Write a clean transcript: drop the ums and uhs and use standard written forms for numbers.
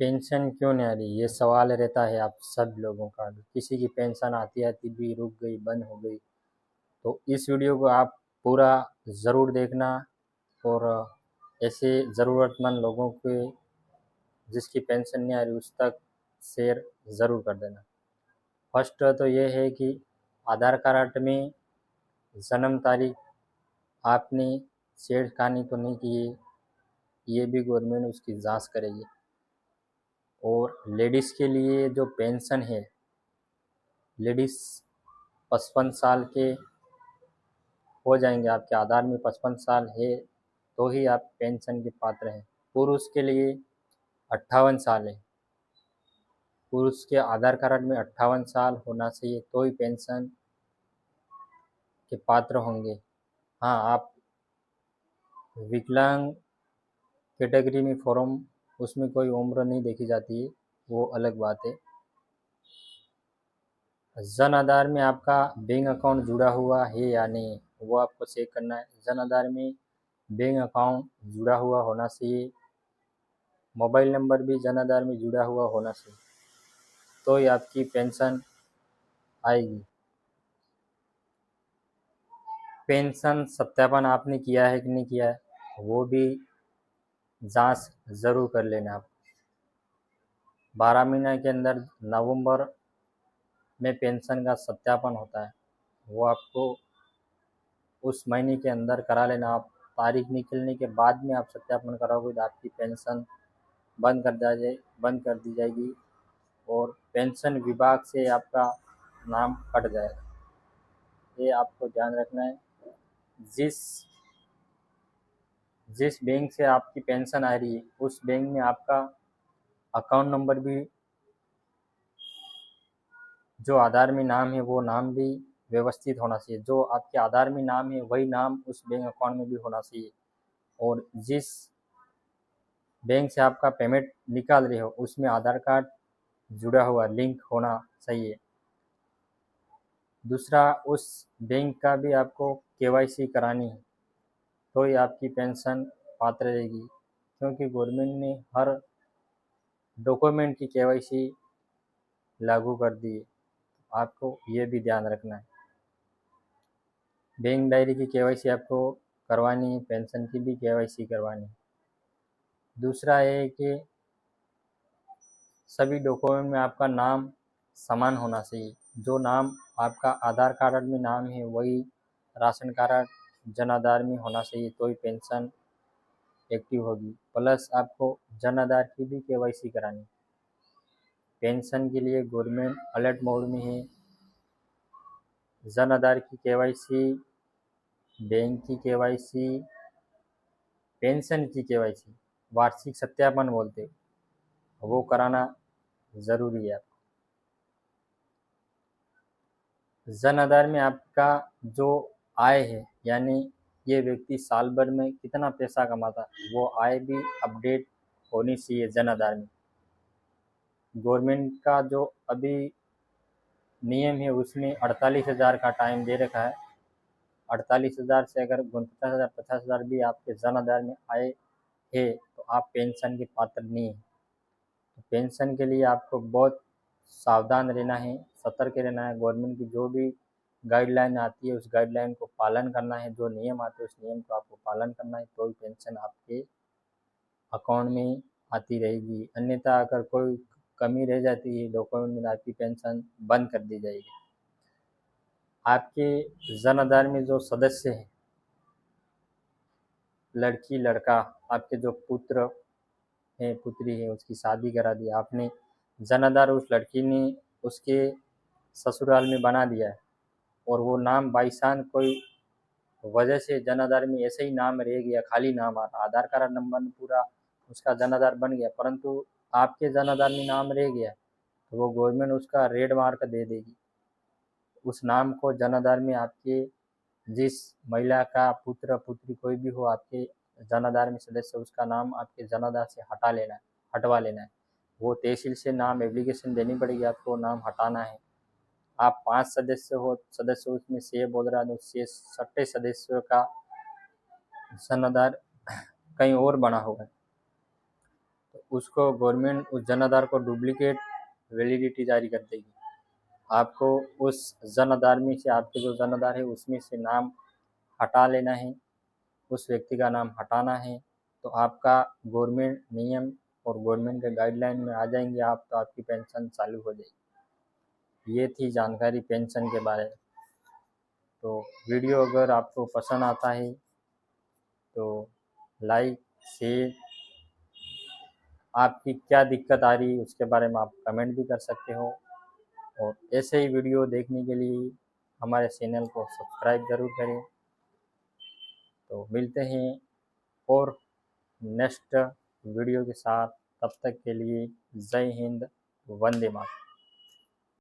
Pension क्यों नहीं आ रही, ये सवाल रहता है आप सब लोगों का। किसी की पेंशन आती आती भी रुक गई, बंद हो गई। तो इस वीडियो को आप पूरा ज़रूर देखना और ऐसे ज़रूरतमंद लोगों के जिसकी पेंशन नहीं आ रही उस तक शेयर ज़रूर कर देना। फर्स्ट तो ये है कि आधार कार्ड में जन्म तारीख आपने छेड़खानी तो नहीं की है, ये भी गवर्नमेंट उसकी जांच करेगी। और लेडीज़ के लिए जो पेंशन है, लेडीज़ 55 साल के हो जाएंगे, आपके आधार में 55 साल है तो ही आप पेंशन के पात्र हैं। पुरुष के लिए 58 साल है, पुरुष के आधार कार्ड में 58 साल होना चाहिए तो ही पेंशन के पात्र होंगे। हाँ, आप विकलांग कैटेगरी में फॉर्म, उसमें कोई उम्र नहीं देखी जाती है, वो अलग बात है। जन आधार में आपका बैंक अकाउंट जुड़ा हुआ है या नहीं, वो आपको चेक करना है। जन आधार में बैंक अकाउंट जुड़ा हुआ होना चाहिए, मोबाइल नंबर भी जन आधार में जुड़ा हुआ होना चाहिए तो ही आपकी पेंशन आएगी। पेंशन सत्यापन आपने किया है कि नहीं किया है, वो भी जांच ज़रूर कर लेना। आप 12 महीने के अंदर नवंबर में पेंशन का सत्यापन होता है, वो आपको उस महीने के अंदर करा लेना। आप तारीख निकलने के बाद में आप सत्यापन कराओगे तो आपकी पेंशन बंद कर दी जाएगी और पेंशन विभाग से आपका नाम कट जाएगा। ये आपको ध्यान रखना है। जिस जिस बैंक से आपकी पेंशन आ रही है उस बैंक में आपका अकाउंट नंबर भी, जो आधार में नाम है वो नाम भी व्यवस्थित होना चाहिए। जो आपके आधार में नाम है वही नाम उस बैंक अकाउंट में भी होना चाहिए। और जिस बैंक से आपका पेमेंट निकाल रहे हो उसमें आधार कार्ड जुड़ा हुआ लिंक होना चाहिए। दूसरा, उस बैंक का भी आपको केवाईसी करानी है तो ही आपकी पेंशन पात्र रहेगी, क्योंकि गवर्नमेंट ने हर डॉक्यूमेंट की केवाईसी लागू कर दी है। आपको ये भी ध्यान रखना है। बैंक डायरी की केवाईसी आपको करवानी है, पेंशन की भी केवाईसी करवानी है। दूसरा है कि सभी डॉक्यूमेंट में आपका नाम समान होना चाहिए। जो नाम आपका आधार कार्ड में नाम है वही राशन कार्ड, जन आधार में होना चाहिए तो ही पेंशन एक्टिव होगी। प्लस आपको जन आधार की भी केवाईसी करानी। पेंशन के लिए गवर्नमेंट अलर्ट मोड में है। जन आधार की केवाईसी, बैंक की केवाईसी, पेंशन की केवाईसी, वार्षिक सत्यापन बोलते हैं, वो कराना ज़रूरी है। जन आधार में आपका जो आय है, यानी ये व्यक्ति साल भर में कितना पैसा कमाता है, वो आय भी अपडेट होनी चाहिए जन आधार में। गवर्नमेंट का जो अभी नियम है उसमें 48,000 का टाइम दे रखा है। 48,000 से अगर 49,000 50,000 भी आपके जन आधार में आए है तो आप पेंशन के पात्र नहीं हैं। तो पेंशन के लिए आपको बहुत सावधान रहना है, सतर्क रहना है। गवर्नमेंट की जो भी गाइडलाइन आती है उस गाइडलाइन को पालन करना है, जो नियम आते हैं उस नियम को आपको पालन करना है तो ही पेंशन आपके अकाउंट में आती रहेगी। अन्यथा अगर कोई कमी रह जाती है डॉक्यूमेंट में, आपकी पेंशन बंद कर दी जाएगी। आपके जन आधार में जो सदस्य हैं, लड़की लड़का, आपके जो पुत्र है पुत्री है, उसकी शादी करा दी आपने, जन आधार उस लड़की ने उसके ससुराल में बना दिया है और वो नाम बाईसान कोई वजह से जन आधार में ऐसे ही नाम रह गया, खाली नाम आ रहा, आधार कार्ड नंबर पूरा उसका जन आधार बन गया परंतु आपके जन आधार में नाम रह गया, तो वो गवर्नमेंट उसका रेड मार्क दे देगी। उस नाम को जन आधार में आपके जिस महिला का पुत्र पुत्री कोई भी हो आपके जन आधार में सदस्य, उसका नाम आपके जन आधार से हटवा लेना है। वो तहसील से नाम एप्लीकेशन देनी पड़ेगी, आपको नाम हटाना है। आप 5 सदस्य उसमें से बोल रहा है, उससे 6 सदस्यों का जन आधार कहीं और बना होगा, तो उसको गवर्नमेंट उस जन आधार को डुप्लीकेट वैलिडिटी जारी कर देगी। आपको उस जन आधार में से, आपके जो जन आधार है उसमें से नाम हटा लेना है, उस व्यक्ति का नाम हटाना है, तो आपका गवर्नमेंट नियम और गवर्नमेंट के गाइडलाइन में आ जाएंगे आप, तो आपकी पेंशन चालू हो जाएगी। ये थी जानकारी पेंशन के बारे में। तो वीडियो अगर आपको पसंद आता है तो लाइक, शेयर, आपकी क्या दिक्कत आ रही है उसके बारे में आप कमेंट भी कर सकते हो। और ऐसे ही वीडियो देखने के लिए हमारे चैनल को सब्सक्राइब ज़रूर करें। तो मिलते हैं और नेक्स्ट वीडियो के साथ, तब तक के लिए जय हिंद, वंदे मातरम।